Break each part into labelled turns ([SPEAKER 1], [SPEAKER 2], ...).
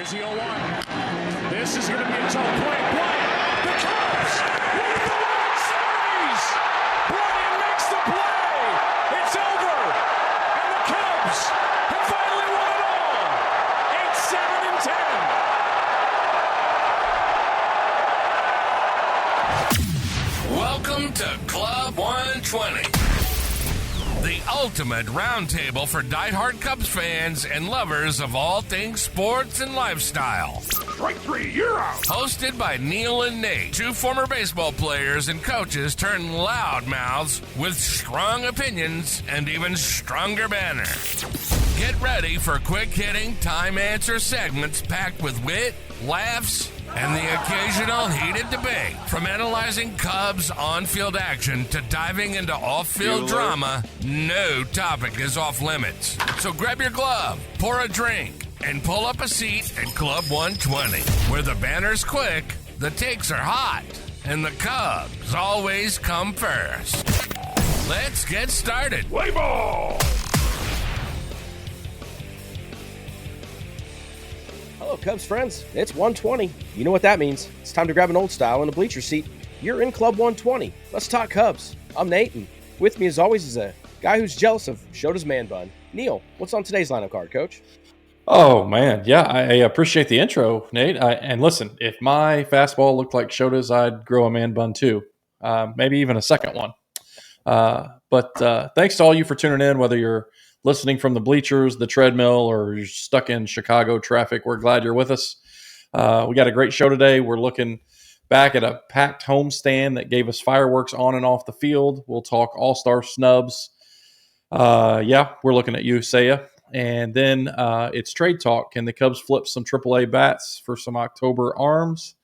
[SPEAKER 1] Here's the 0-1. This is going to be a tough play. Bryant, the Cubs win the World Series. Bryant makes the play. It's over. And the Cubs have finally won it all. 8-7-10.
[SPEAKER 2] Welcome to Club 120. The ultimate roundtable for diehard Cubs fans and lovers of all things sports and lifestyle.
[SPEAKER 1] Strike three, you're out.
[SPEAKER 2] Hosted by Neil and Nate, two former baseball players and coaches turned loud mouths with strong opinions and even stronger banner. Get ready for quick-hitting, time-answer segments packed with wit, laughs, and the occasional heated debate. From analyzing Cubs on-field action to diving into off-field drama, no topic is off limits. So grab your glove, pour a drink, and pull up a seat at Club 120, where the banner's quick, the takes are hot, and the Cubs always come first. Let's get started.
[SPEAKER 1] Play ball.
[SPEAKER 3] Hello, Cubs friends. It's 120. You know what that means. It's time to grab an old style and a bleacher seat. You're in Club 120. Let's talk Cubs. I'm Nate, and with me as always is a guy who's jealous of Shota's man bun. Neil, what's on today's lineup card, Coach?
[SPEAKER 4] Oh, man. Yeah, I appreciate the intro, Nate. And listen, if my fastball looked like Shota's, I'd grow a man bun too. Maybe even a second one. But thanks to all you for tuning in, whether you're listening from the bleachers, the treadmill, or you're stuck in Chicago traffic. We're glad you're with us. We got a great show today. We're looking back at a packed homestand that gave us fireworks on and off the field. We'll talk all-star snubs. We're looking at you, Seiya. And then it's trade talk. Can the Cubs flip some AAA bats for some October arms?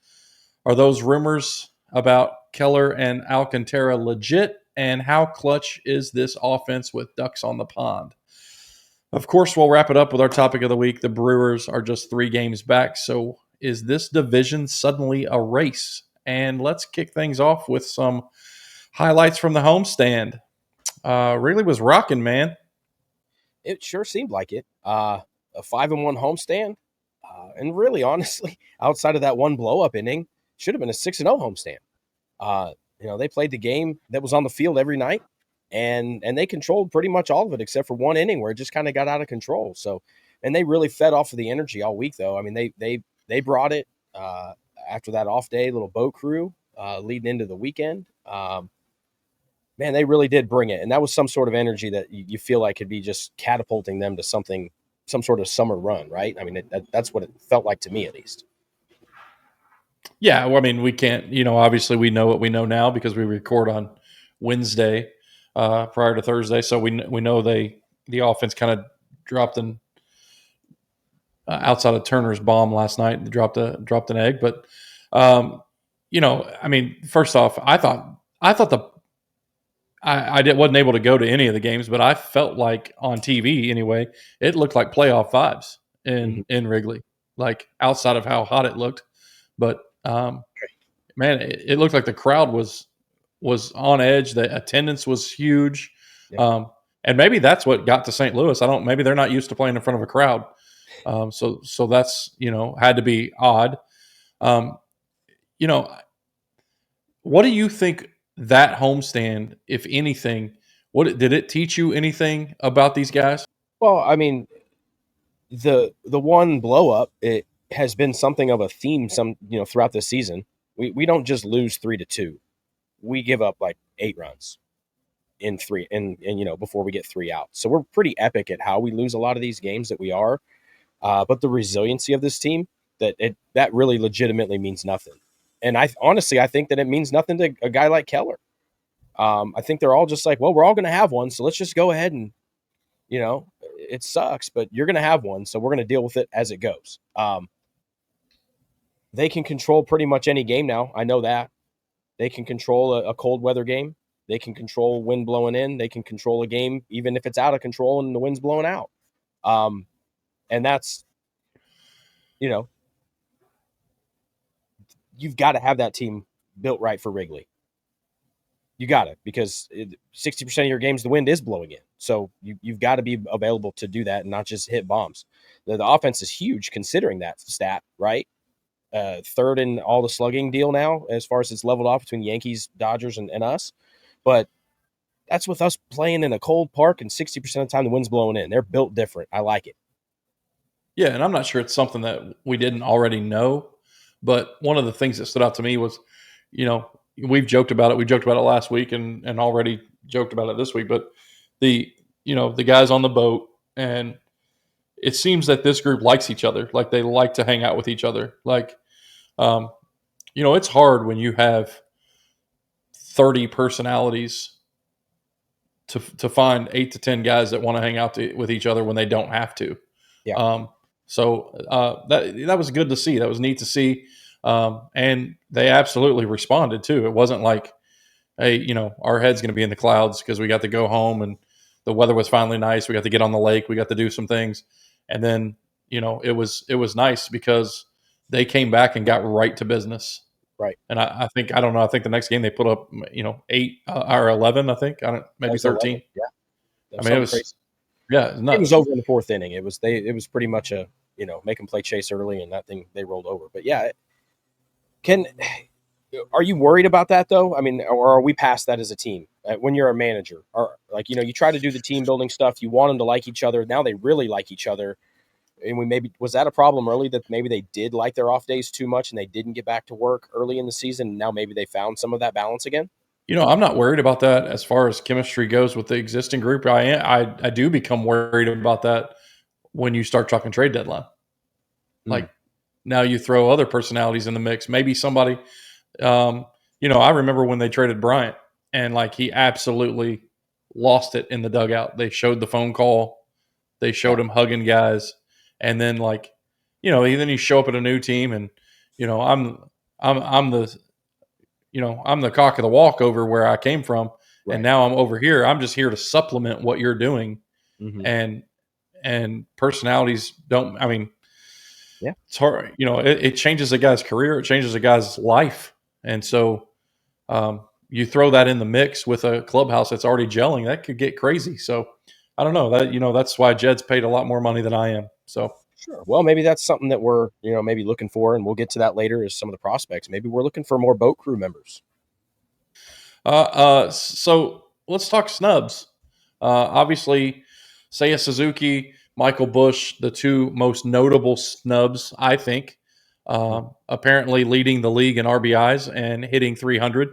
[SPEAKER 4] Are those rumors about Keller and Alcantara legit? And how clutch is this offense with ducks on the pond? Of course, we'll wrap it up with our topic of the week. The Brewers are just 3 games back. So is this division suddenly a race? And let's kick things off with some highlights from the homestand. Wrigley was rocking, man.
[SPEAKER 3] It sure seemed like it. A 5-1 homestand. And really, honestly, outside of that one blow-up inning, should have been a 6-0 homestand. They played the game that was on the field every night, and they controlled pretty much all of it except for one inning where it just kind of got out of control. So, and they really fed off of the energy all week, though. I mean, they brought it after that off day, little boat crew leading into the weekend. Man, they really did bring it, and that was some sort of energy that you feel like could be just catapulting them to some sort of summer run, right? I mean, that's what it felt like to me, at least.
[SPEAKER 4] Yeah, well, I mean, we can't, obviously we know what we know now because we record on Wednesday prior to Thursday. So we know the offense kind of dropped outside of Turner's bomb last night, dropped an egg. But, first off, I wasn't able to go to any of the games, but I felt like on TV anyway, it looked like playoff vibes in Wrigley, like outside of how hot it looked. But man, it looked like the crowd was on edge. The attendance was huge. Yeah. And maybe that's what got to St. Louis. Maybe they're not used to playing in front of a crowd. So that's, had to be odd. What do you think that homestand, if anything, did it teach you anything about these guys?
[SPEAKER 3] Well, I mean, the one blow up, it has been something of a theme throughout this season. We don't just lose 3-2. We give up like 8 runs in 3 and before we get 3 out. So we're pretty epic at how we lose a lot of these games that we are. But the resiliency of this team, that really legitimately means nothing. And I think that it means nothing to a guy like Keller. I think they're all just like, well, we're all going to have one, so let's just go ahead and, it sucks, but you're going to have one, so we're going to deal with it as it goes. They can control pretty much any game now. I know that. They can control a cold weather game. They can control wind blowing in. They can control a game even if it's out of control and the wind's blowing out. And that's, you've got to have that team built right for Wrigley. You got it, because 60% of your games the wind is blowing in. So you've got to be available to do that and not just hit bombs. The offense is huge considering that stat, right? Third in all the slugging deal now, as far as it's leveled off between Yankees, Dodgers, and us. But that's with us playing in a cold park, and 60% of the time the wind's blowing in. They're built different. I like it.
[SPEAKER 4] Yeah, and I'm not sure it's something that we didn't already know, but one of the things that stood out to me was, we've joked about it. We joked about it last week and already joked about it this week, but the guys on the boat, and it seems that this group likes each other. Like they like to hang out with each other. Like, it's hard when you have 30 personalities to find 8 to 10 guys that want to hang out with each other when they don't have to.
[SPEAKER 3] Yeah.
[SPEAKER 4] That was good to see. That was neat to see. And they absolutely responded too. It wasn't like, hey, our head's going to be in the clouds because we got to go home and the weather was finally nice. We got to get on the lake. We got to do some things. And then, it was nice because they came back and got right to business.
[SPEAKER 3] Right.
[SPEAKER 4] And I think the next game they put up, 8 or 11, I think, maybe 13.
[SPEAKER 3] 11. Yeah.
[SPEAKER 4] I mean, it was
[SPEAKER 3] crazy.
[SPEAKER 4] Yeah, it's nuts.
[SPEAKER 3] It was over in the fourth inning. It was pretty much a make them play chase early, and that thing they rolled over. But yeah, are you worried about that though? I mean, or are we past that as a team? When you're a manager, or you try to do the team building stuff, you want them to like each other. Now they really like each other, and was that a problem early that maybe they did like their off days too much and they didn't get back to work early in the season? And now maybe they found some of that balance again.
[SPEAKER 4] I'm not worried about that as far as chemistry goes with the existing group. I do become worried about that when you start talking trade deadline. Like now you throw other personalities in the mix. Maybe somebody, I remember when they traded Bryant and he absolutely lost it in the dugout. They showed the phone call. They showed him hugging guys. And then then you show up at a new team and, I'm the cock of the walk over where I came from. Right. And now I'm over here. I'm just here to supplement what you're doing. Mm-hmm. And personalities it's hard. It changes a guy's career. It changes a guy's life. And so you throw that in the mix with a clubhouse that's already gelling, that could get crazy. So I don't know that, that's why Jed's paid a lot more money than I am. So
[SPEAKER 3] sure. Well, maybe that's something that we're, maybe looking for, and we'll get to that later as some of the prospects. Maybe we're looking for more boat crew members.
[SPEAKER 4] So let's talk snubs. Obviously, Seiya Suzuki, Michael Busch, the two most notable snubs, I think. Apparently leading the league in RBIs and hitting 300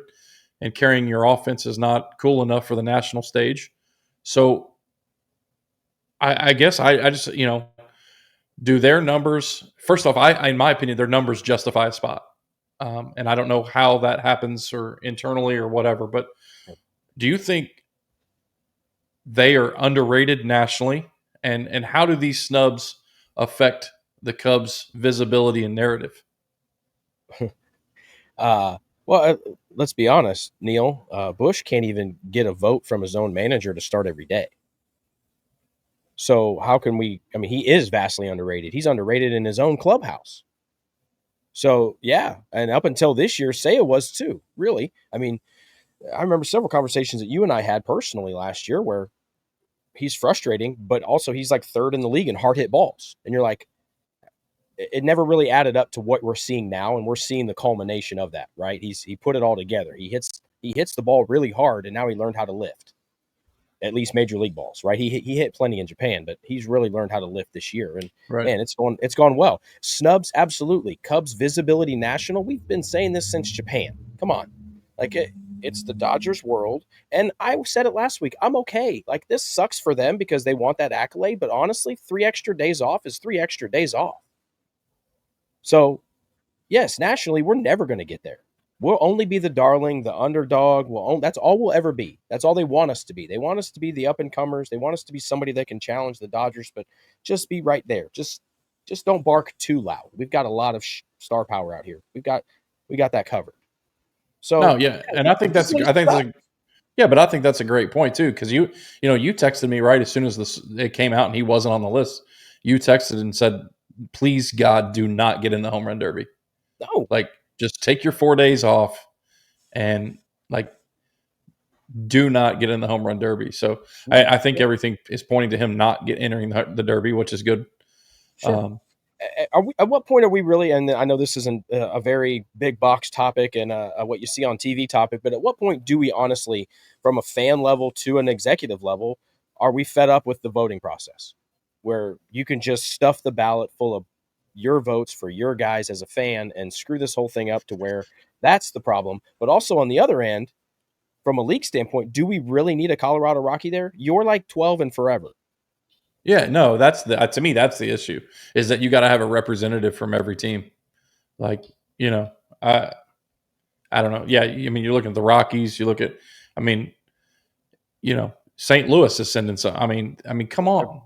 [SPEAKER 4] and carrying your offense is not cool enough for the national stage. So I guess I just, do their numbers, first off, in my opinion, their numbers justify a spot. And I don't know how that happens or internally or whatever, but do you think they are underrated nationally? And how do these snubs affect the Cubs' visibility and narrative?
[SPEAKER 3] Let's be honest, Neil. Busch can't even get a vote from his own manager to start every day. So how can we? I mean, he is vastly underrated. He's underrated in his own clubhouse. So yeah, and up until this year, Seiya was too. Really, I mean, I remember several conversations that you and I had personally last year where he's frustrating, but also he's like third in the league in hard hit balls, and you're like, it never really added up to what we're seeing now, and we're seeing the culmination of that. Right? He put it all together. He hits the ball really hard, and now he learned how to lift. At least major league balls, right? He hit plenty in Japan, but he's really learned how to lift this year. And man, it's gone well. Snubs, absolutely. Cubs visibility national. We've been saying this since Japan. Come on. It's the Dodgers world. And I said it last week. I'm okay. This sucks for them because they want that accolade, but honestly, 3 extra days off is 3 extra days off. So yes, nationally, we're never going to get there. We'll only be the darling, the underdog. That's all we'll ever be. That's all they want us to be. They want us to be the up-and-comers. They want us to be somebody that can challenge the Dodgers, but just be right there. Just don't bark too loud. We've got a lot of star power out here. We got that covered. So
[SPEAKER 4] no, yeah, and I think that's a great point too, because you texted me right as soon as it came out and he wasn't on the list. You texted and said, "Please God, do not get in the home run derby."
[SPEAKER 3] No,
[SPEAKER 4] just take your 4 days off and do not get in the home run derby. So I think everything is pointing to him not entering the derby, which is good.
[SPEAKER 3] Sure. At what point are we really, and I know this isn't a very big box topic and what you see on TV topic, but at what point do we honestly, from a fan level to an executive level, are we fed up with the voting process where you can just stuff the ballot full of your votes for your guys as a fan and screw this whole thing up to where that's the problem? But also on the other end, from a league standpoint, do we really need a Colorado Rocky there? You're like 12 and forever.
[SPEAKER 4] Yeah, no, to me, that's the issue, is that you got to have a representative from every team. Like, I don't know. Yeah, I mean, you look at the Rockies, St. Louis is sending some. I mean, come on.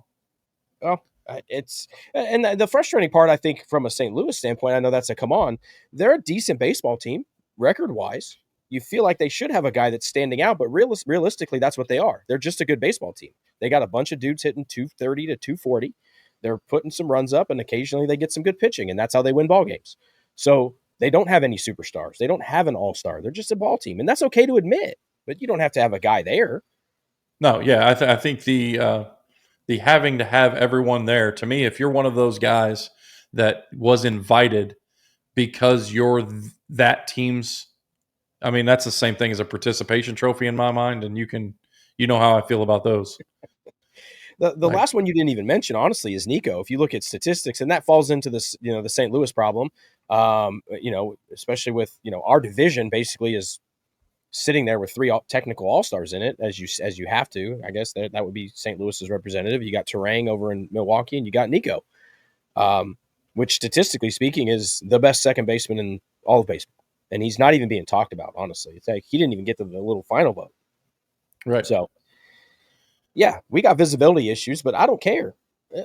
[SPEAKER 3] Well, it's, and the frustrating part, I think, from a St. Louis standpoint, I know that's a come on. They're a decent baseball team, record wise. You feel like they should have a guy that's standing out, but realistically, that's what they are. They're just a good baseball team. They got a bunch of dudes hitting 230 to 240. They're putting some runs up, and occasionally they get some good pitching, and that's how they win ball games. So they don't have any superstars. They don't have an all-star. They're just a ball team, and that's okay to admit. But you don't have to have a guy there.
[SPEAKER 4] No, yeah, I think the having to have everyone there, to me, if you're one of those guys that was invited because you're that team's, I mean, that's the same thing as a participation trophy in my mind, and you know how I feel about those.
[SPEAKER 3] The last one you didn't even mention, honestly, is Nico. If you look at statistics, and that falls into this, the St. Louis problem, especially with, our division basically is sitting there with 3 technical all-stars in it, as you have to. I guess that would be St. Louis's representative. You got Terang over in Milwaukee, and you got Nico, which statistically speaking is the best second baseman in all of baseball. And he's not even being talked about, honestly. It's like he didn't even get to the little final vote.
[SPEAKER 4] Right.
[SPEAKER 3] So, yeah, we got visibility issues, but I don't care.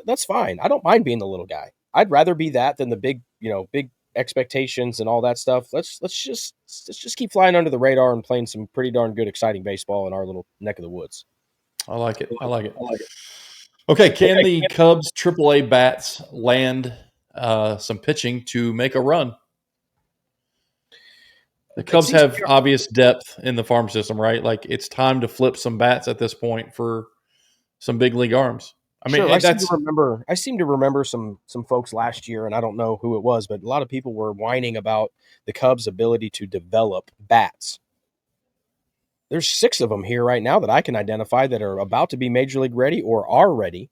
[SPEAKER 3] That's fine. I don't mind being the little guy. I'd rather be that than the big expectations and all that stuff. Let's just keep flying under the radar and playing some pretty darn good, exciting baseball in our little neck of the woods.
[SPEAKER 4] I like it. Okay, can the Cubs AAA bats land some pitching to make a run? The Cubs have obvious depth in the farm system, right? Like, it's time to flip some bats at this point for some big league arms. I mean,
[SPEAKER 3] sure, I seem to remember some folks last year, and I don't know who it was, but a lot of people were whining about the Cubs' ability to develop bats. There's 6 of them here right now that I can identify that are about to be major league ready or are ready,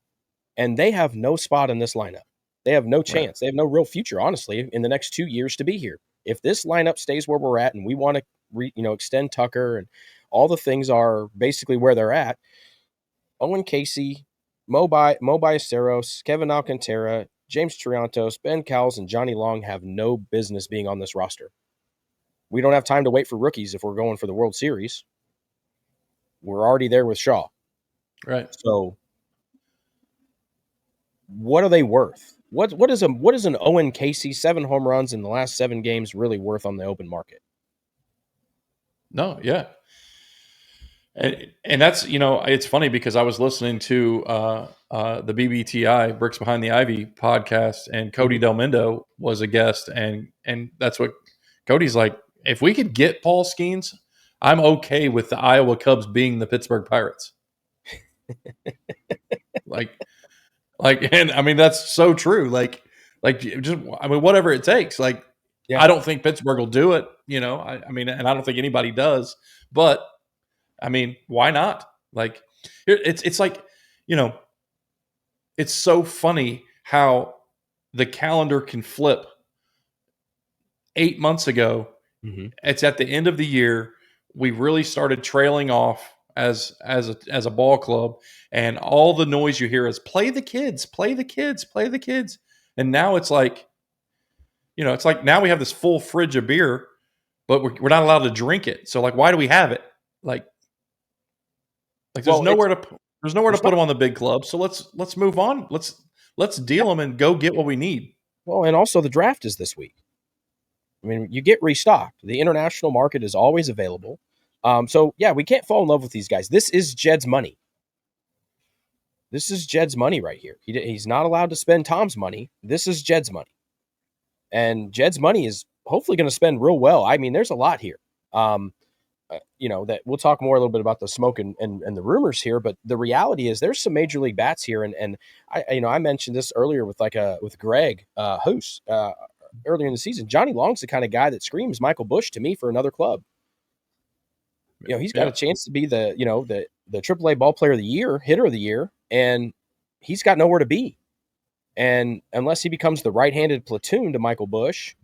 [SPEAKER 3] and they have no spot in this lineup. They have no chance. Right. They have no real future, honestly, in the next 2 years to be here. If this lineup stays where we're at and we want to extend Tucker and all the things are basically where they're at, Owen Casey, Mo Ballesteros, Kevin Alcantara, James Triantos, Ben Cowles, and Johnny Long have no business being on this roster. We don't have time to wait for rookies if we're going for the World Series. We're already there with Shaw.
[SPEAKER 4] Right.
[SPEAKER 3] So what are they worth? What is an Owen Casey 7 home runs in the last 7 games really worth on the open market?
[SPEAKER 4] No, yeah. And that's, it's funny because I was listening to the BBTI Bricks Behind the Ivy podcast, and Cody Del Mendo was a guest, and that's what Cody's like. If we could get Paul Skeens, I'm okay with the Iowa Cubs being the Pittsburgh Pirates. And I mean, that's so true. Whatever it takes. I don't think Pittsburgh will do it. And I don't think anybody does. But I mean, why not? It's like, it's so funny how the calendar can flip. 8 months ago, It's at the end of the year. We really started trailing off as a ball club, and all the noise you hear is play the kids. And now it's like, now we have this full fridge of beer, but we're not allowed to drink it. So why do we have it? There's nowhere to put them on the big club. So let's move on. Let's deal them and go get what we need.
[SPEAKER 3] Well, and also the draft is this week. I mean, you get restocked. The international market is always available. So yeah, we can't fall in love with these guys. This is Jed's money. This is Jed's money right here. He's not allowed to spend Tom's money. This is Jed's money. And Jed's money is hopefully going to spend real well. I mean, there's a lot here. that we'll talk more a little bit about the smoke and the rumors here, but the reality is there's some major league bats here. And I mentioned this earlier with Greg Hoos earlier in the season. Johnny Long's the kind of guy that screams Michael Busch to me for another club. He's got a chance to be the AAA ball player of the year, hitter of the year, and he's got nowhere to be. And unless he becomes the right-handed platoon to Michael Busch,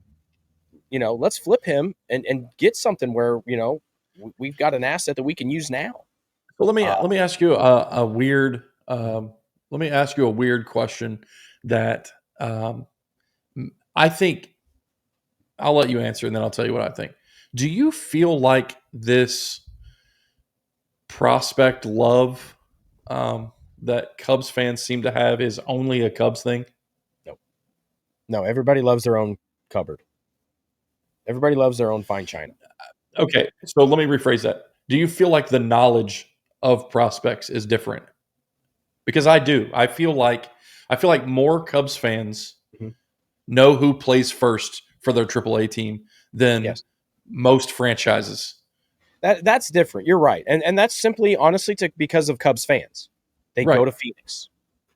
[SPEAKER 3] let's flip him and get something where, we've got an asset that we can use now.
[SPEAKER 4] Well, let me ask you a weird question that I think I'll let you answer, and then I'll tell you what I think. Do you feel like this prospect love that Cubs fans seem to have is only a Cubs thing?
[SPEAKER 3] No, everybody loves their own cupboard. Everybody loves their own fine china.
[SPEAKER 4] Okay, so let me rephrase that. Do you feel like the knowledge of prospects is different? Because I do. I feel like more Cubs fans know who plays first for their AAA team than most franchises.
[SPEAKER 3] That's different. You're right. And that's simply, honestly, because of Cubs fans. They go to Phoenix,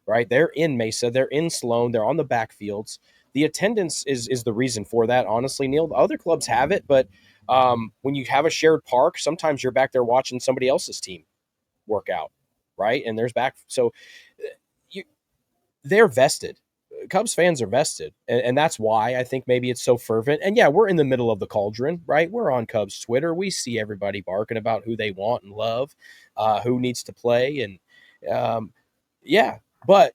[SPEAKER 3] right? They're in Mesa. They're in Sloan. They're on the backfields. The attendance is the reason for that, honestly, Neil. The other clubs have it, but when you have a shared park, sometimes you're back there watching somebody else's team work out, right? And there's back. So they're vested. Cubs fans are vested, and that's why I think maybe it's so fervent. And we're in the middle of the cauldron, right? We're on Cubs Twitter. We see everybody barking about who they want and love, who needs to play. And but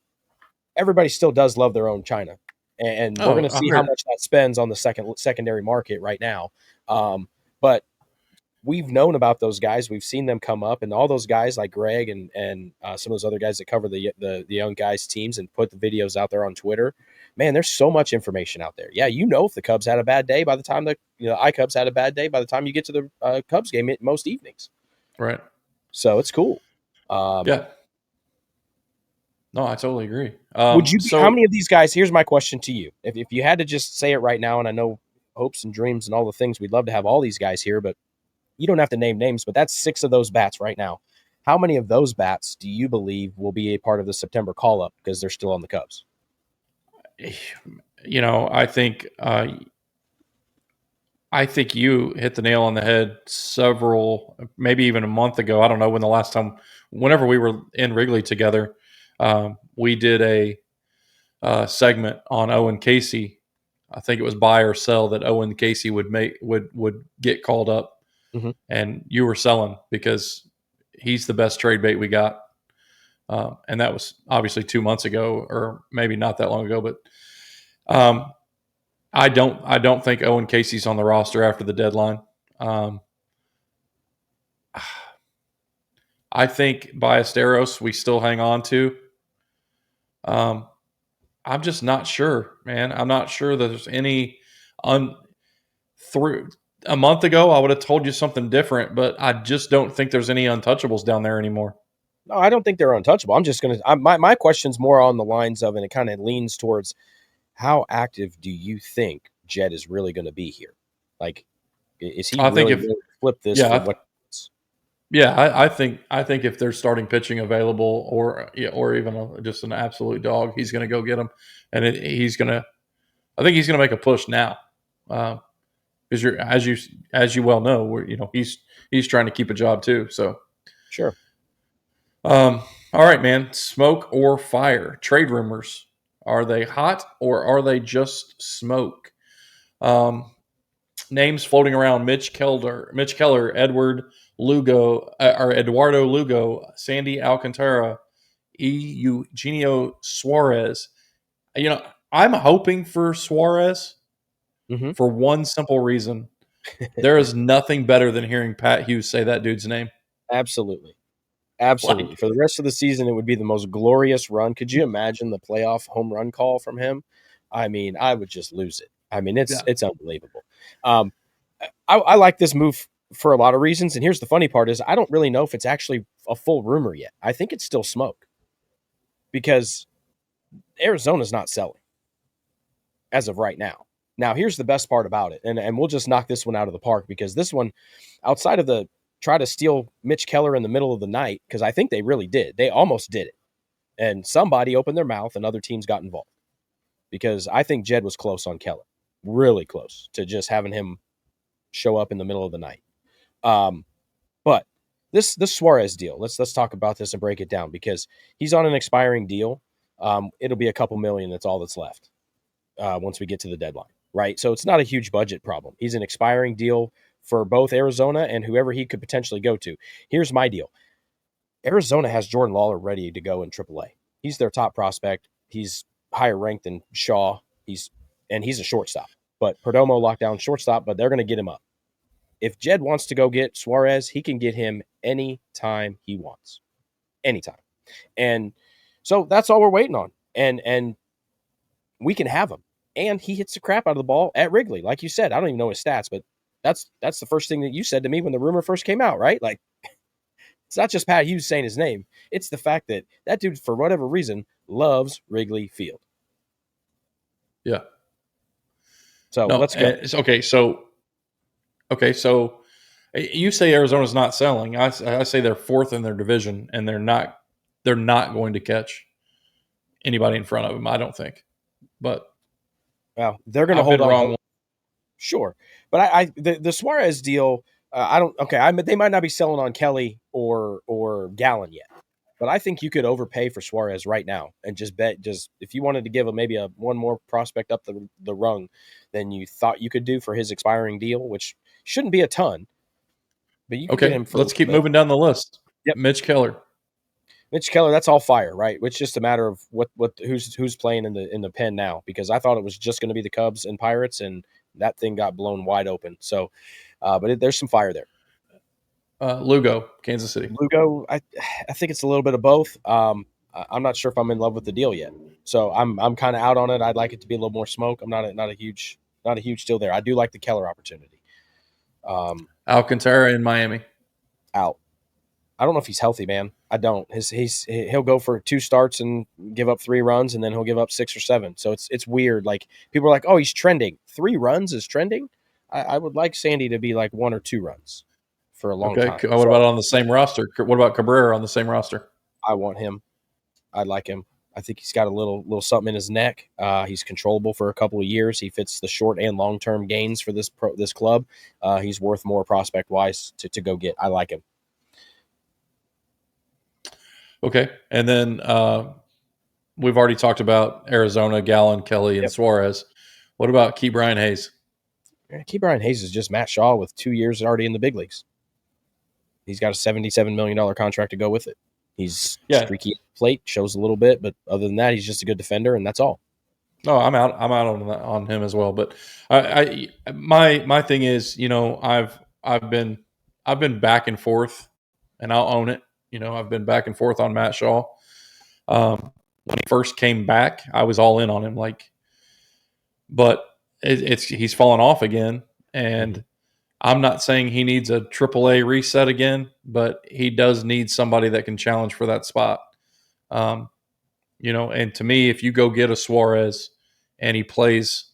[SPEAKER 3] everybody still does love their own china. And we're going to see how much that spends on the secondary market right now. But we've known about those guys. We've seen them come up, and all those guys like Greg and some of those other guys that cover the young guys teams and put the videos out there on Twitter. Man, there's so much information out there. Yeah, if the Cubs had a bad day by the time iCubs had a bad day by the time you get to the Cubs game at most evenings.
[SPEAKER 4] Right.
[SPEAKER 3] So it's cool.
[SPEAKER 4] No, I totally agree.
[SPEAKER 3] Would you? How many of these guys? Here's my question to you: if you had to just say it right now, and I know hopes and dreams and all the things, we'd love to have all these guys here, but you don't have to name names. But that's 6 of those bats right now. How many of those bats do you believe will be a part of the September call up because they're still on the Cubs?
[SPEAKER 4] I think you hit the nail on the head maybe even a month ago. I don't know whenever we were in Wrigley together. We did a segment on Owen Casey. I think it was buy or sell that Owen Casey would get called up, and you were selling because he's the best trade bait we got. And that was obviously 2 months ago, or maybe not that long ago. But I don't think Owen Casey's on the roster after the deadline. I think Ballesteros we still hang on to. I'm just not sure, man. I'm not sure that there's any through a month ago, I would have told you something different, but I just don't think there's any untouchables down there anymore.
[SPEAKER 3] No, I don't think they're untouchable. I'm just going to, my question's more on the lines of, and it kind of leans towards how active do you think Jed is really going to be here? Like, is he really going to flip this?
[SPEAKER 4] I think if there's starting pitching available, or even just an absolute dog, he's going to go get them, and I think he's going to make a push now, because as you well know, he's trying to keep a job too. So
[SPEAKER 3] sure.
[SPEAKER 4] All right, man. Smoke or fire? Trade rumors. Are they hot or are they just smoke? Names floating around: Mitch Keller, Eduardo Lugo, Sandy Alcantara, Eugenio Suárez. I'm hoping for Suárez for one simple reason. There is nothing better than hearing Pat Hughes say that dude's name.
[SPEAKER 3] Absolutely. For the rest of the season, it would be the most glorious run. Could you imagine the playoff home run call from him? I mean, I would just lose it. I mean, it's unbelievable. I like this move for a lot of reasons. And here's the funny part is I don't really know if it's actually a full rumor yet. I think it's still smoke because Arizona's not selling as of right now. Now, here's the best part about it. And we'll just knock this one out of the park because this one, outside of the try to steal Mitch Keller in the middle of the night, because I think they really did. They almost did it. And somebody opened their mouth and other teams got involved, because I think Jed was close on Keller, really close to just having him show up in the middle of the night. But this Suárez deal, let's talk about this and break it down, because he's on an expiring deal. It'll be a couple million. That's all that's left once we get to the deadline, right? So it's not a huge budget problem. He's an expiring deal for both Arizona and whoever he could potentially go to. Here's my deal. Arizona has Jordan Lawler ready to go in AAA. He's their top prospect. He's higher ranked than Shaw. He's a shortstop. But Perdomo locked down shortstop, but they're going to get him up. If Jed wants to go get Suárez, he can get him anytime he wants. Anytime. And so that's all we're waiting on. And we can have him. And he hits the crap out of the ball at Wrigley. Like you said, I don't even know his stats, but that's the first thing that you said to me when the rumor first came out, right? Like, it's not just Pat Hughes saying his name. It's the fact that that dude, for whatever reason, loves Wrigley Field.
[SPEAKER 4] Yeah.
[SPEAKER 3] So let's go.
[SPEAKER 4] Okay, so you say Arizona's not selling. I say they're fourth in their division, and they're not going to catch anybody in front of them, I don't think. But
[SPEAKER 3] well, they're going to hold on.
[SPEAKER 4] Wrong.
[SPEAKER 3] Sure, but the Suárez deal, I don't. Okay, they might not be selling on Kelly or Gallen yet, but I think you could overpay for Suárez right now and just bet. Just if you wanted to give maybe one more prospect up the rung than you thought you could do for his expiring deal, which shouldn't be a ton. But you can get him for,
[SPEAKER 4] let's keep moving down the list.
[SPEAKER 3] Yep.
[SPEAKER 4] Mitch Keller,
[SPEAKER 3] that's all fire, right? It's just a matter of who's playing in the pen now, because I thought it was just going to be the Cubs and Pirates, and that thing got blown wide open. So, but there's some fire there.
[SPEAKER 4] Lugo, Kansas City.
[SPEAKER 3] Lugo, I think it's a little bit of both. I'm not sure if I'm in love with the deal yet, so I'm kind of out on it. I'd like it to be a little more smoke. I'm not a huge deal there. I do like the Keller opportunity.
[SPEAKER 4] Alcantara in Miami.
[SPEAKER 3] Out. I don't know if he's healthy, man. I don't. He'll go for 2 starts and give up 3 runs, and then he'll give up 6 or 7. So it's weird. Like, people are like, oh, he's trending. 3 runs is trending. I would like Sandy to be like 1 or 2 runs for a long time.
[SPEAKER 4] What about on the same roster? What about Cabrera on the same roster?
[SPEAKER 3] I want him. I like him. I think he's got a little something in his neck. He's controllable for a couple of years. He fits the short and long-term gains for this club. He's worth more prospect-wise to go get. I like him. Okay.
[SPEAKER 4] And then we've already talked about Arizona, Gallen, Kelly, and Suárez. What about Key Brian Hayes?
[SPEAKER 3] Key Brian Hayes is just Matt Shaw with 2 years already in the big leagues. He's got a $77 million contract to go with it. He's streaky at the plate, shows a little bit, but other than that, he's just a good defender, and that's all.
[SPEAKER 4] No, I'm out on him as well. But my thing is, I've been back and forth, and I'll own it. I've been back and forth on Matt Shaw. When he first came back, I was all in on him. But he's fallen off again, and I'm not saying he needs a AAA reset again, but he does need somebody that can challenge for that spot. And to me, if you go get a Suárez and he plays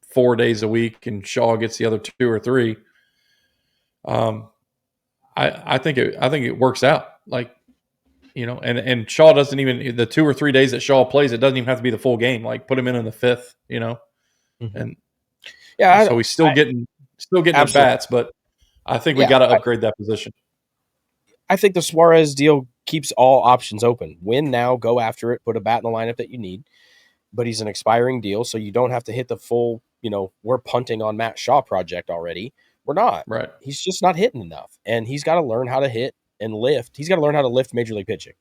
[SPEAKER 4] 4 days a week and Shaw gets the other 2 or 3, I think it works out. And Shaw doesn't even, the 2 or 3 days that Shaw plays, it doesn't even have to be the full game. Like, put him in the 5th, and so he's still getting at bats, but I think we got to upgrade that position.
[SPEAKER 3] I think the Suárez deal keeps all options open. Win now, go after it, put a bat in the lineup that you need. But he's an expiring deal, so you don't have to hit the full, we're punting on Matt Shaw project already. We're not.
[SPEAKER 4] Right.
[SPEAKER 3] He's just not hitting enough. And he's got to learn how to hit and lift. He's got to learn how to lift Major League pitching.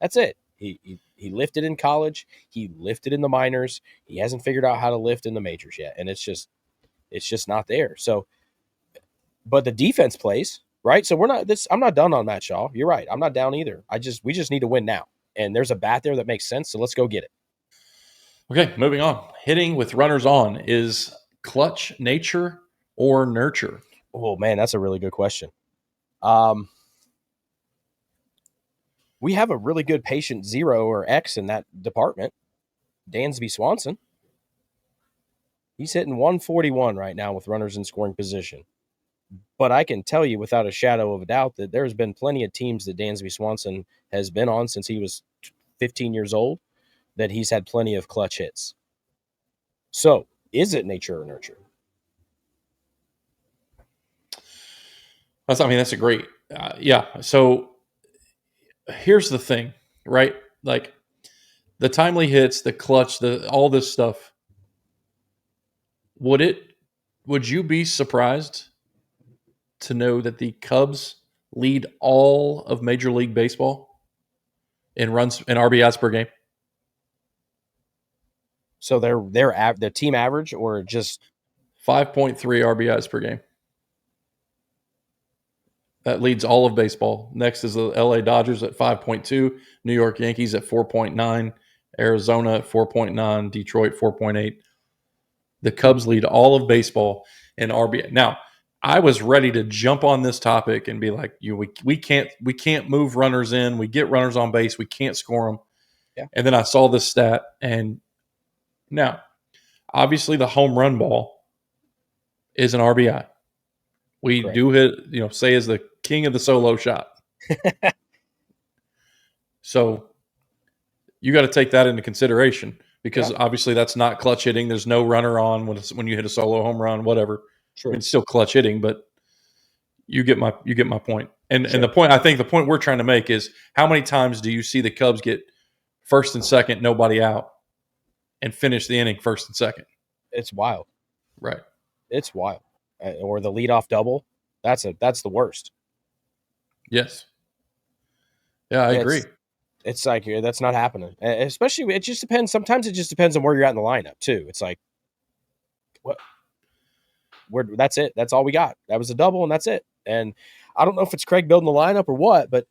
[SPEAKER 3] That's it. He lifted in college. He lifted in the minors. He hasn't figured out how to lift in the majors yet. And it's just not there. So, but the defense plays, right? So I'm not done on Matt Shaw. You're right. I'm not down either. We just need to win now. And there's a bat there that makes sense. So let's go get it.
[SPEAKER 4] Okay, moving on. Hitting with runners on is clutch nature or nurture?
[SPEAKER 3] Oh man, that's a really good question. We have a really good patient 0 or X in that department. Dansby Swanson. He's hitting 141 right now with runners in scoring position. But I can tell you without a shadow of a doubt that there's been plenty of teams that Dansby Swanson has been on since he was 15 years old that he's had plenty of clutch hits. So, is it nature or nurture?
[SPEAKER 4] That's a great, yeah. So here's the thing, right? Like the timely hits, the clutch, all this stuff. Would you be surprised to know that the Cubs lead all of Major League Baseball in runs and RBIs per game?
[SPEAKER 3] So their team average or just
[SPEAKER 4] 5.3 RBIs per game. That leads all of baseball. Next is the LA Dodgers at 5.2, New York Yankees at 4.9, Arizona at 4.9, Detroit 4.8. The Cubs lead all of baseball in RBI. Now, I was ready to jump on this topic and be like, we can't move runners in. We get runners on base. We can't score them.
[SPEAKER 3] Yeah.
[SPEAKER 4] And then I saw this stat, and now, obviously, the home run ball is an RBI. We
[SPEAKER 3] Correct.
[SPEAKER 4] do hit, say is the king of the solo shot. So you got to take that into consideration because obviously that's not clutch hitting. There's no runner on when you hit a solo home run, whatever.
[SPEAKER 3] True.
[SPEAKER 4] It's still clutch hitting, but you get my point. And
[SPEAKER 3] Sure.
[SPEAKER 4] and the point we're trying to make is how many times do you see the Cubs get first and second, nobody out, and finish the inning first and second?
[SPEAKER 3] It's wild.
[SPEAKER 4] Right.
[SPEAKER 3] It's wild. Or the leadoff double. That's the worst.
[SPEAKER 4] Yes. Yeah, I agree.
[SPEAKER 3] It's like that's not happening. Especially, it just depends. Sometimes it just depends on where you're at in the lineup too. It's like, what? That's it. That's all we got. That was a double, and that's it. And I don't know if it's Craig building the lineup or what, but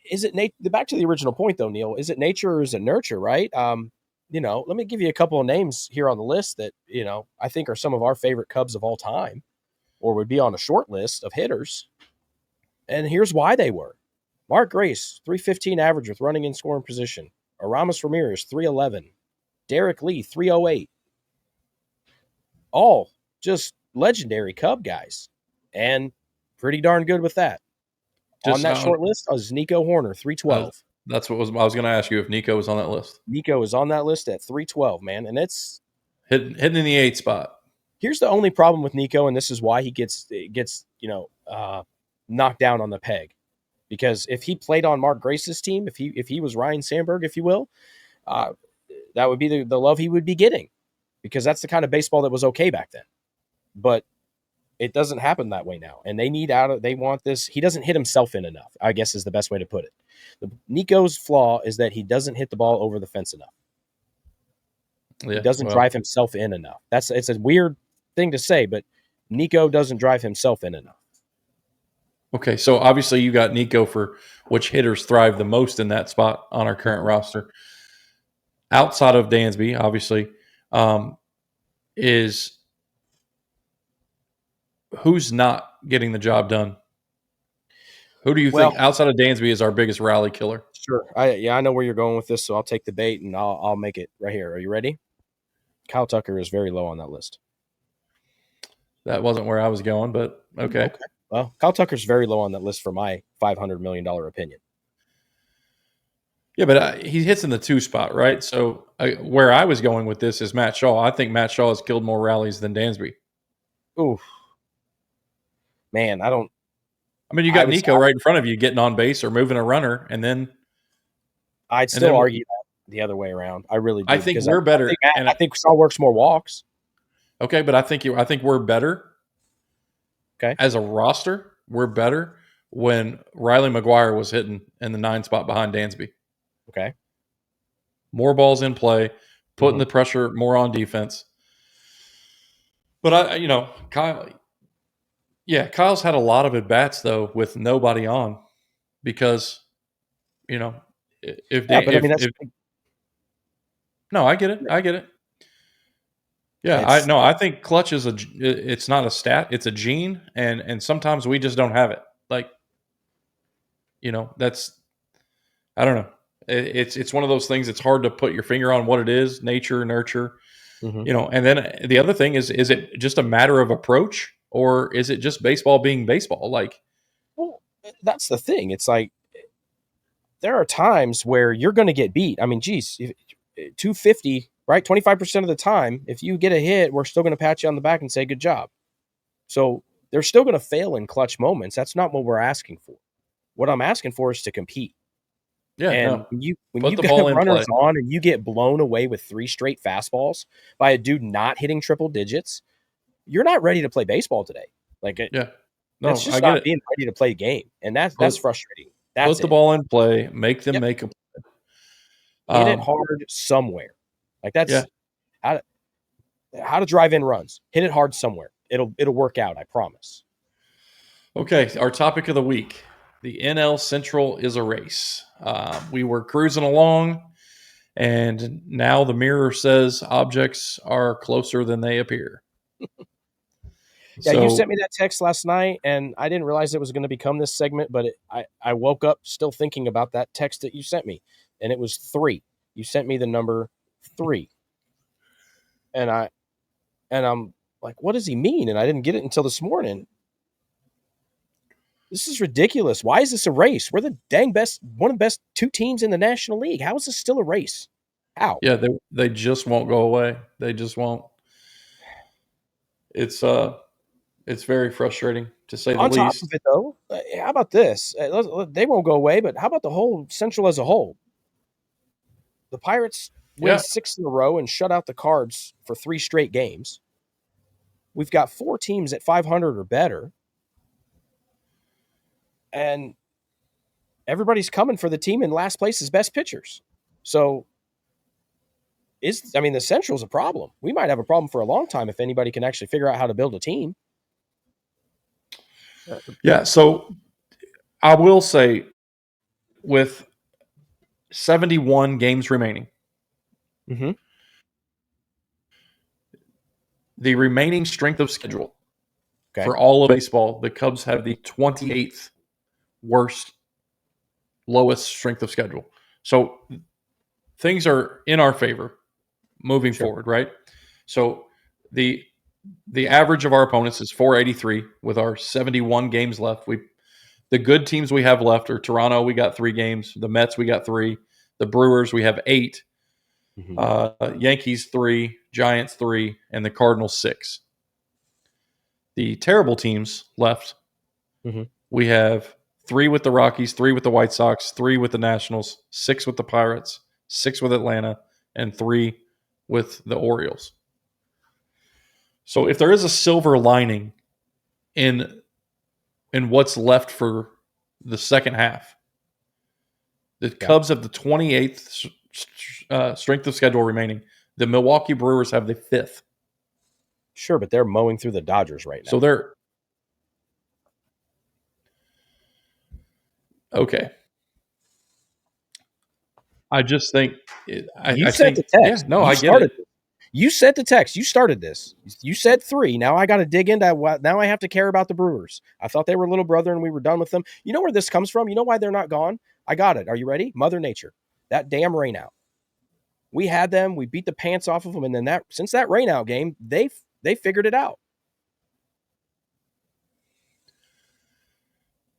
[SPEAKER 3] is it back to the original point though, Neil? Is it nature or is it nurture? Right? Let me give you a couple of names here on the list that I think are some of our favorite Cubs of all time, or would be on a short list of hitters. And here's why they were. Mark Grace, 315 average with running in scoring position. Aramis Ramirez, 311. Derek Lee, 308. All just legendary Cub guys. And pretty darn good with that. On that short list was Nico Horner, 312.
[SPEAKER 4] That's what I was going to ask you if Nico was on that list.
[SPEAKER 3] Nico is on that list at 312, man. And it's
[SPEAKER 4] hitting in the 8th spot.
[SPEAKER 3] Here's the only problem with Nico, and this is why he gets knocked down on the peg. Because if he played on Mark Grace's team, if he was Ryan Sandberg, if you will, that would be the love he would be getting, because that's the kind of baseball that was okay back then. But it doesn't happen that way now, and they want this. He doesn't hit himself in enough, I guess is the best way to put it. Nico's flaw is that he doesn't hit the ball over the fence enough. Yeah, he doesn't drive himself in enough. It's a weird thing to say, but Nico doesn't drive himself in enough.
[SPEAKER 4] Okay, so obviously you got Nico for which hitters thrive the most in that spot on our current roster. Outside of Dansby, obviously, is who's not getting the job done? Who do you think outside of Dansby is our biggest rally killer?
[SPEAKER 3] Sure. I know where you're going with this, so I'll take the bait and I'll make it right here. Are you ready? Kyle Tucker is very low on that list.
[SPEAKER 4] That wasn't where I was going, but okay.
[SPEAKER 3] Well, Kyle Tucker's very low on that list for my $500 million opinion.
[SPEAKER 4] Yeah, but he hits in the 2 spot, right? So where I was going with this is Matt Shaw. I think Matt Shaw has killed more rallies than Dansby.
[SPEAKER 3] Oof. Man,
[SPEAKER 4] you got Nico right in front of you getting on base or moving a runner, and then
[SPEAKER 3] I'd still argue that the other way around. I really do.
[SPEAKER 4] I think we're better.
[SPEAKER 3] I think Shaw works more walks.
[SPEAKER 4] Okay, but I think we're better.
[SPEAKER 3] Okay.
[SPEAKER 4] As a roster, we're better when Riley McGuire was hitting in the 9 spot behind Dansby.
[SPEAKER 3] Okay.
[SPEAKER 4] More balls in play, putting the pressure more on defense. But Kyle's had a lot of at-bats, though, with nobody on because, no, I get it. Yeah, I think clutch is it's not a stat, it's a gene, and sometimes we just don't have it. That's, I don't know. It's one of those things. It's hard to put your finger on what it is, nature, nurture, and then the other thing is it just a matter of approach? or is it just baseball being baseball? Like,
[SPEAKER 3] Well, that's the thing. It's like there are times where you're going to get beat. I mean, geez, 250, right? 25% of the time, if you get a hit, we're still going to pat you on the back and say good job. So they're still going to fail in clutch moments. That's not what we're asking for. What I'm asking for is to compete.
[SPEAKER 4] yeah,
[SPEAKER 3] And
[SPEAKER 4] no.
[SPEAKER 3] when
[SPEAKER 4] Put
[SPEAKER 3] you
[SPEAKER 4] the
[SPEAKER 3] got
[SPEAKER 4] ball in
[SPEAKER 3] runners
[SPEAKER 4] play.
[SPEAKER 3] on and you get blown away with 3 straight fastballs by a dude not hitting triple digits, you're not ready to play baseball today. Like
[SPEAKER 4] Yeah. No,
[SPEAKER 3] that's just
[SPEAKER 4] I get
[SPEAKER 3] not
[SPEAKER 4] it.
[SPEAKER 3] being ready to play a game, and that's frustrating. That's
[SPEAKER 4] Put the
[SPEAKER 3] it.
[SPEAKER 4] ball in play. Make them
[SPEAKER 3] Yep.
[SPEAKER 4] make a
[SPEAKER 3] Hit it hard somewhere. Like that's
[SPEAKER 4] yeah.
[SPEAKER 3] how to drive in runs. Hit it hard somewhere. It'll work out. I promise.
[SPEAKER 4] Okay, our topic of the week. The NL Central is a race. We were cruising along, and now the mirror says objects are closer than they appear.
[SPEAKER 3] Yeah, you
[SPEAKER 4] So,
[SPEAKER 3] sent me that text last night, and I didn't realize it was going to become this segment, but I woke up still thinking about that text that you sent me, and it was 3. You sent me the number 3, and I'm like, what does he mean? And I didn't get it until this morning. This is ridiculous. Why is this a race? We're the dang best, one of the best 2 teams in the National League. How is this still a race? How?
[SPEAKER 4] yeah, they just won't go away. They just won't. It's very frustrating to say the
[SPEAKER 3] On top
[SPEAKER 4] least.
[SPEAKER 3] of it, though, how about this? They won't go away, but how about the whole Central as a whole? The Pirates win
[SPEAKER 4] Yeah.
[SPEAKER 3] 6 in a row and shut out the Cards for 3 straight games. We've got 4 teams at 500 or better. And everybody's coming for the team in last place as best pitchers. So, the Central's a problem. We might have a problem for a long time if anybody can actually figure out how to build a team.
[SPEAKER 4] Yeah, so I will say with 71 games remaining,
[SPEAKER 3] Mm-hmm.
[SPEAKER 4] the remaining strength of schedule
[SPEAKER 3] Okay.
[SPEAKER 4] for all of baseball, the Cubs have the 28th lowest strength of schedule. So things are in our favor moving forward, right? So the average of our opponents is 483 with our 71 games left. The good teams we have left are Toronto, we got 3 games. The Mets, we got 3. The Brewers, we have 8.
[SPEAKER 3] Mm-hmm.
[SPEAKER 4] Yankees 3, Giants 3, and the Cardinals 6. The terrible teams left,
[SPEAKER 3] Mm-hmm.
[SPEAKER 4] we have 3 with the Rockies, 3 with the White Sox, 3 with the Nationals, 6 with the Pirates, 6 with Atlanta, and 3 with the Orioles. So if there is a silver lining in what's left for the second half, the Cubs have the 28th strength of schedule remaining. The Milwaukee Brewers have the 5th.
[SPEAKER 3] Sure, but they're mowing through the Dodgers right now.
[SPEAKER 4] So they're okay. I just think
[SPEAKER 3] You sent the text.
[SPEAKER 4] Yeah, no,
[SPEAKER 3] You
[SPEAKER 4] I get it.
[SPEAKER 3] You sent the text. You started this. You said 3. Now I got to dig into what. Now I have to care about the Brewers. I thought they were little brother and we were done with them. You know where this comes from? You know why they're not gone? I got it. Are you ready? Mother Nature. That damn rainout. We had them. We beat the pants off of them, and then since that rainout game, they figured it out.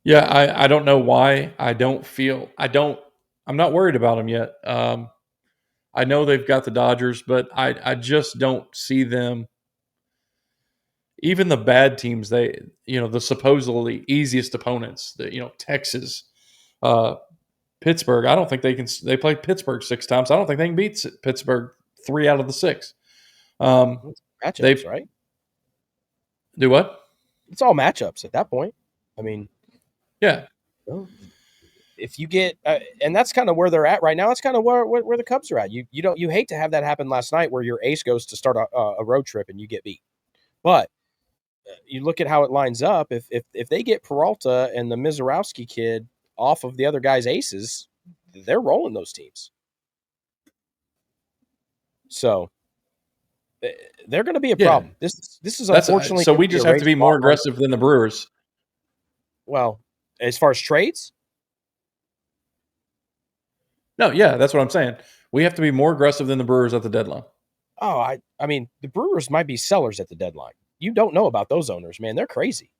[SPEAKER 4] Yeah, I don't know why. I'm not worried about them yet. I know they've got the Dodgers, but I just don't see them. Even the bad teams, the supposedly easiest opponents, Texas, Pittsburgh. I don't think they can. They played Pittsburgh 6 times. I don't think they can beat Pittsburgh 3 out of the 6.
[SPEAKER 3] Matchups, right?
[SPEAKER 4] Do what?
[SPEAKER 3] It's all matchups at that point. I mean,
[SPEAKER 4] yeah.
[SPEAKER 3] If you get, and that's kind of where they're at right now. That's kind of where the Cubs are at. You hate to have that happen last night where your ace goes to start a road trip and you get beat. But you look at how it lines up. If they get Peralta and the Mizorowski kid off of the other guy's aces, they're rolling those teams. So they're going to be a problem. This is unfortunately.
[SPEAKER 4] So we just have to be more aggressive than the Brewers.
[SPEAKER 3] Well, as far as trades.
[SPEAKER 4] No, yeah, that's what I'm saying. We have to be more aggressive than the Brewers at the deadline.
[SPEAKER 3] Oh, I mean, the Brewers might be sellers at the deadline. you don't know about those owners, man. They're crazy.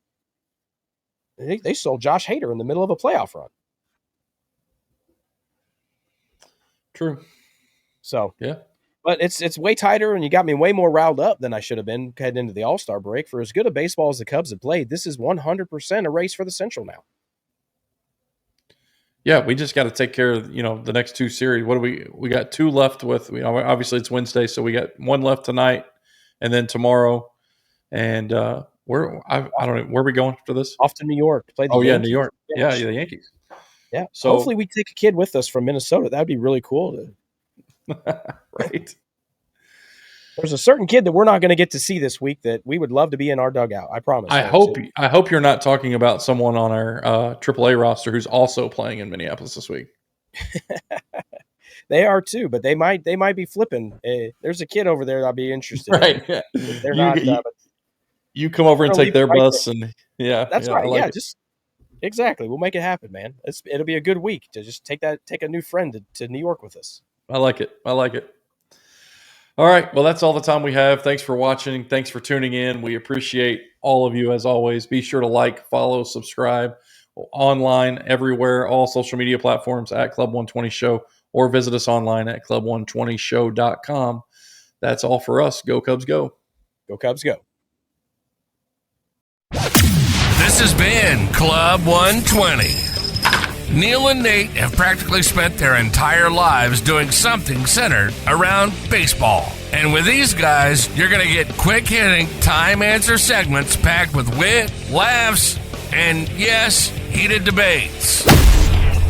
[SPEAKER 3] They sold Josh Hader in the middle of a playoff run.
[SPEAKER 4] True.
[SPEAKER 3] So,
[SPEAKER 4] yeah.
[SPEAKER 3] But it's way tighter, and you got me way more riled up than I should have been heading into the All-Star break. For as good a baseball as the Cubs have played, this is 100% a race for the Central now.
[SPEAKER 4] Yeah, we just got to take care of, the next 2 series. What do we got 2 left with, obviously it's Wednesday, so we got 1 left tonight and then tomorrow. And I don't know, where are we going after this?
[SPEAKER 3] Off to New York to play the Yankees.
[SPEAKER 4] New York. Yeah, the Yankees.
[SPEAKER 3] Yeah.
[SPEAKER 4] So
[SPEAKER 3] hopefully we take a kid with us from Minnesota. That'd be really cool.
[SPEAKER 4] Right.
[SPEAKER 3] There's a certain kid that we're not going to get to see this week that we would love to be in our dugout. I promise.
[SPEAKER 4] I hope you're not talking about someone on our AAA roster who's also playing in Minneapolis this week.
[SPEAKER 3] They are too, but they might be flipping. There's a kid over there I'll be interested
[SPEAKER 4] right.
[SPEAKER 3] in. They're not.
[SPEAKER 4] You come over and take their bus, and
[SPEAKER 3] that's right.
[SPEAKER 4] Like
[SPEAKER 3] yeah, just exactly. We'll make it happen, man. It'll be a good week to just take a new friend to New York with us.
[SPEAKER 4] I like it. All right. Well, that's all the time we have. Thanks for watching. Thanks for tuning in. We appreciate all of you as always. Be sure to like, follow, subscribe online, everywhere, all social media platforms at Club 120 Show, or visit us online at club120show.com. That's all for us. Go Cubs, go.
[SPEAKER 3] Go Cubs, go.
[SPEAKER 2] This has been Club 120. Neil and Nate have practically spent their entire lives doing something centered around baseball. And with these guys, you're going to get quick-hitting, time-answer segments packed with wit, laughs, and, yes, heated debates.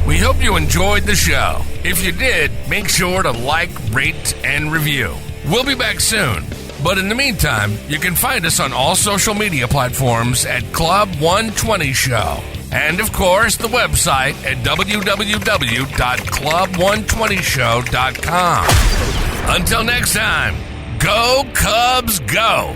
[SPEAKER 2] We hope you enjoyed the show. If you did, make sure to like, rate, and review. We'll be back soon. But in the meantime, you can find us on all social media platforms at Club 120 Show. And, of course, the website at www.club120show.com. Until next time, go Cubs, go!